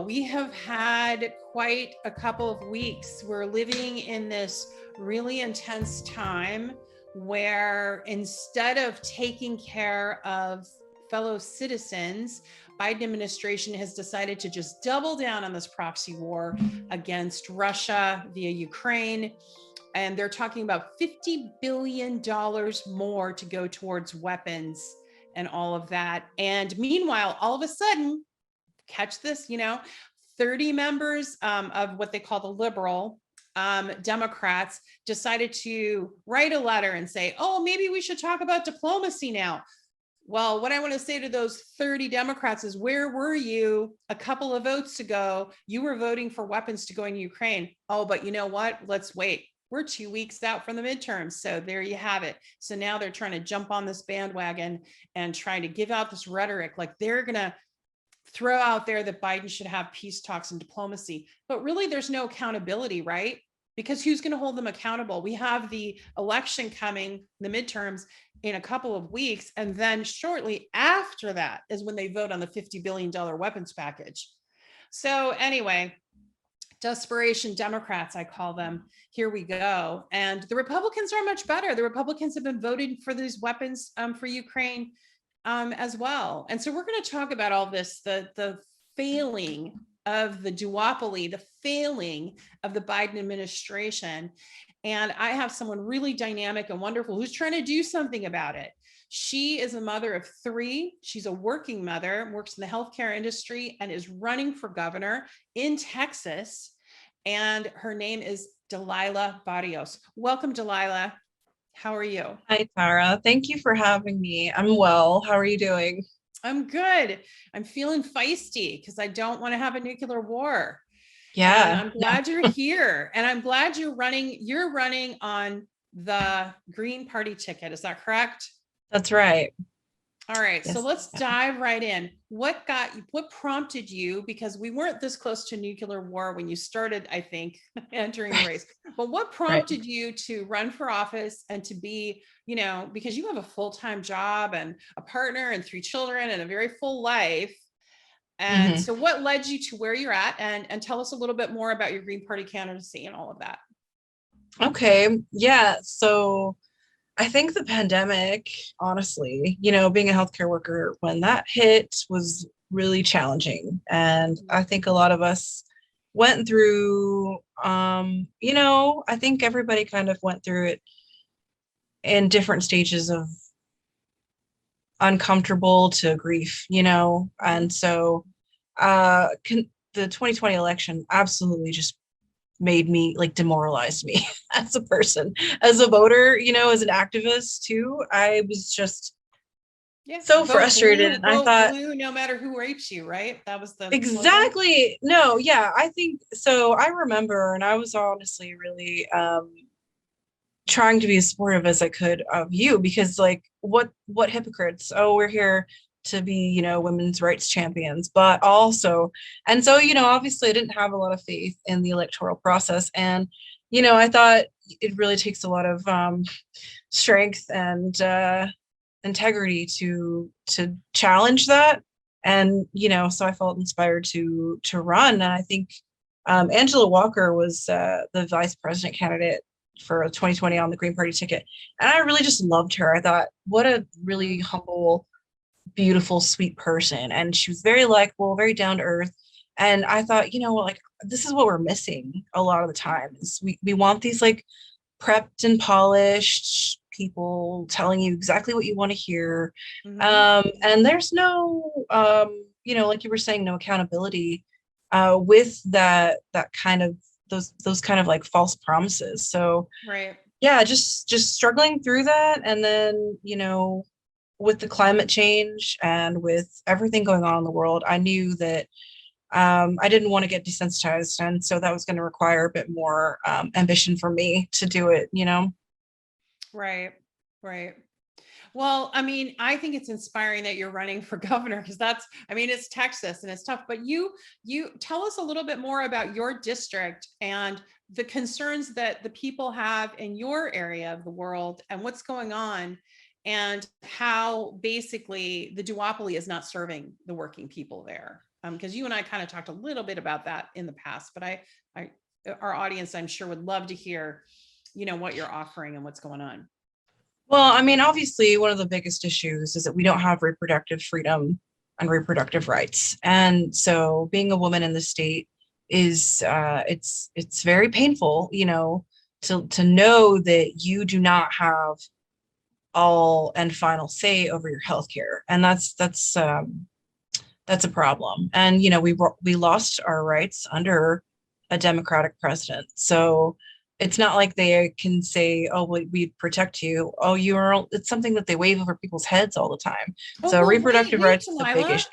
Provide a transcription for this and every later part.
we have had quite a couple of weeks. We're living in this really intense time where instead of taking care of fellow citizens, Biden administration has decided to just double down on this proxy war against Russia via Ukraine. And they're talking about $50 billion more to go towards weapons and all of that. And meanwhile, all of a sudden, catch this, 30 members of what they call the liberal Democrats decided to write a letter and say, oh, maybe we should talk about diplomacy now. Well, what I want to say to those 30 Democrats is, where were you a couple of votes ago? You were voting for weapons to go in Ukraine. Oh, but you know what? Let's wait. We're 2 weeks out from the midterms. So there you have it. So now they're trying to jump on this bandwagon and trying to give out this rhetoric like they're going to throw out there that Biden should have peace talks and diplomacy. But really, there's no accountability, right? Because who's going to hold them accountable? We have the election coming, the midterms, in a couple of weeks. And then shortly after that is when they vote on the $50 billion weapons package. So anyway, desperation Democrats, I call them. Here we go. And the Republicans are much better. The Republicans have been voting for these weapons for Ukraine as well. And so we're going to talk about all this, the failing of the duopoly, the failing of the Biden administration. And I have someone really dynamic and wonderful who's trying to do something about it. She is a mother of 3. She's a working mother, works in the healthcare industry, and is running for governor in Texas. And her name is Delilah Barrios. Welcome, Delilah. How are you? Hi, Tara. Thank you for having me. I'm well. How are you doing? I'm good. I'm feeling feisty because I don't want to have a nuclear war. Yeah. And I'm glad you're here. And I'm glad you're running on the Green Party ticket. Is that correct? That's right. All right. Yes. So let's dive right in. What prompted you? Because we weren't this close to nuclear war when you started, I think, entering the race. But what prompted you to run for office and to be, because you have a full-time job and a partner and 3 children and a very full life. And so what led you to where you're at, and tell us a little bit more about your Green Party candidacy and all of that. Okay. Yeah. So I think the pandemic, honestly, being a healthcare worker, when that hit was really challenging. And I think a lot of us went through, I think everybody kind of went through it in different stages of uncomfortable to grief, and so the 2020 election absolutely just made me demoralized me as a person, as a voter, as an activist too. I was just so frustrated. Blue, and I thought, blue, no matter who rapes you, right? That was the exactly slogan. No, yeah, I think so. I remember, and I was honestly really trying to be as supportive as I could of you, because what hypocrites. Oh, we're here to be, women's rights champions, but also, and so, obviously I didn't have a lot of faith in the electoral process. And, I thought it really takes a lot of strength and integrity to challenge that. And, so I felt inspired to run. And I think Angela Walker was the vice president candidate for 2020 on the Green Party ticket. And I really just loved her. I thought, what a really humble, beautiful, sweet person. And she was very likable, very down to earth. And I thought, this is what we're missing a lot of the time, is we want these prepped and polished people telling you exactly what you want to hear. And there's no, like you were saying, no accountability with that kind of those kind of false promises. So yeah, just struggling through that. And then, with the climate change and with everything going on in the world, I knew that I didn't want to get desensitized. And so that was going to require a bit more ambition for me to do it, Right. Well, I mean, I think it's inspiring that you're running for governor, because it's Texas and it's tough, but you tell us a little bit more about your district and the concerns that the people have in your area of the world and what's going on, and how basically the duopoly is not serving the working people there. because you and I kind of talked a little bit about that in the past, but our audience, I'm sure, would love to hear, what you're offering and what's going on. Well, I mean, obviously, one of the biggest issues is that we don't have reproductive freedom and reproductive rights. And so being a woman in the state is it's very painful, to know that you do not have all and final say over your healthcare. And that's a problem. And we lost our rights under a Democratic president. So it's not like they can say, "Oh, we protect you." Oh, it's something that they wave over people's heads all the time. Oh, so well, reproductive rights is a big issue.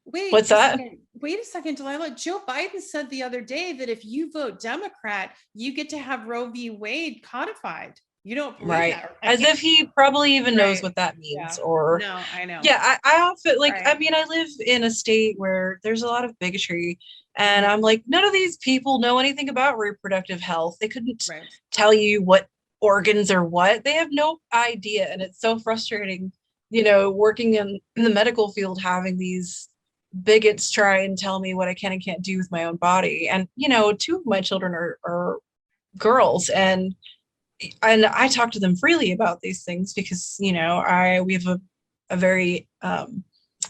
What's that? Wait a second, Delilah. Joe Biden said the other day that if you vote Democrat, you get to have Roe v. Wade codified. You don't believe Right. that, As if he probably even knows Right. what that means. Yeah. Or No, I know. yeah, I often Right. I mean, I live in a state where there's a lot of bigotry, and I'm like, none of these people know anything about reproductive health. They couldn't Right. tell you what organs are what. They have no idea, and it's so frustrating, working in the medical field, having these bigots try and tell me what I can and can't do with my own body. And two of my children are girls, and I talk to them freely about these things because we have a very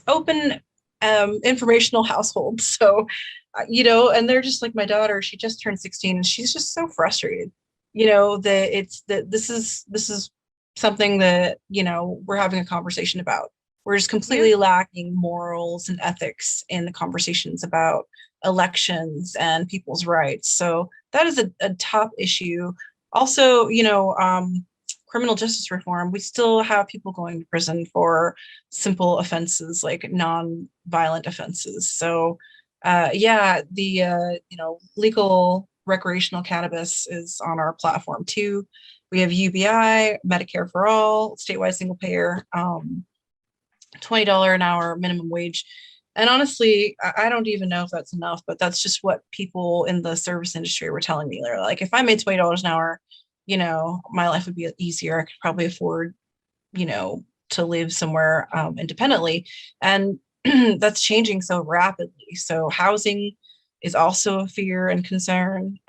open informational household. So and they're just like my daughter. She just turned 16 and she's just so frustrated that this is something that we're having a conversation about. We're just completely lacking morals and ethics in the conversations about elections and people's rights. So that is a top issue. Also, criminal justice reform, we still have people going to prison for simple offenses like non-violent offenses. So the legal recreational cannabis is on our platform too. We have UBI, Medicare for all, statewide single payer, $20 an hour minimum wage. And honestly, I don't even know if that's enough, but that's just what people in the service industry were telling me. They're like, if I made $20 an hour, my life would be easier. I could probably afford, to live somewhere independently. And that's changing so rapidly. So housing is also a fear and concern.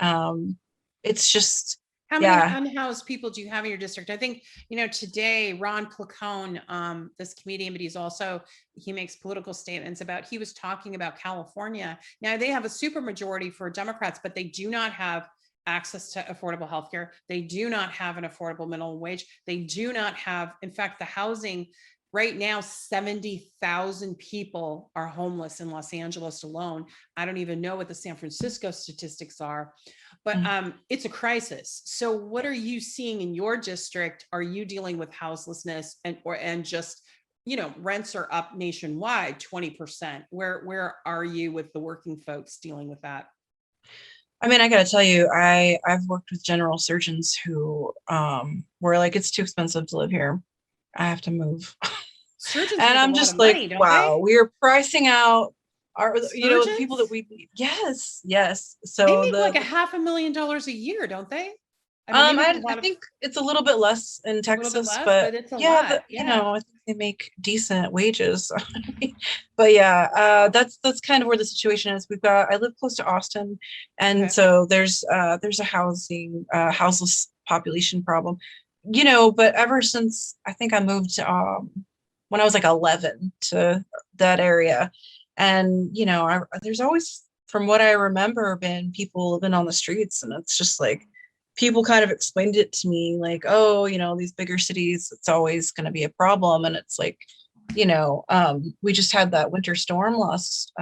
It's just, how many unhoused people do you have in your district? I think, today Ron Placone, this comedian, but he makes political statements he was talking about California. Now they have a super majority for Democrats, but they do not have access to affordable healthcare. They do not have an affordable minimum wage. They do not have, in fact, the housing. Right now, 70,000 people are homeless in Los Angeles alone. I don't even know what the San Francisco statistics are, but it's a crisis. So what are you seeing in your district? Are you dealing with houselessness and just, rents are up nationwide 20%? Where are you with the working folks dealing with that? I mean, I gotta tell you, I've worked with general surgeons who were like, it's too expensive to live here. I have to move. Surgeons and I'm just like, money, wow, we are pricing out our, the people that we need. Yes. So they make like $500,000 a year, don't they? I think it's a little bit less in Texas, but it's a lot. I think they make decent wages. But that's kind of where the situation is. I live close to Austin, and so there's a houseless population problem. But ever since I think I moved when I was like 11 to that area, and there's always, from what I remember, been people living on the streets, and it's just like, people kind of explained it to me like, oh, these bigger cities, it's always going to be a problem. And it's like, we just had that winter storm last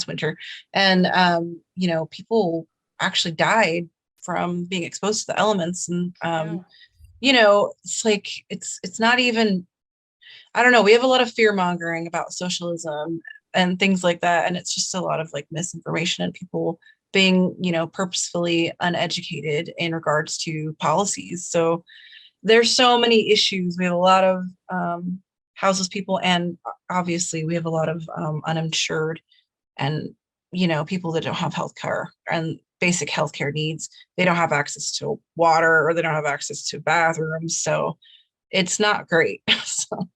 winter. And, people actually died from being exposed to the elements. And, it's like, it's not even, I don't know. We have a lot of fear mongering about socialism and things like that. And it's just a lot of like misinformation and people being, purposefully uneducated in regards to policies. So there's so many issues. We have a lot of houseless people, and obviously we have a lot of uninsured and, people that don't have health care and basic healthcare needs. They don't have access to water, or they don't have access to bathrooms. So it's not great. So,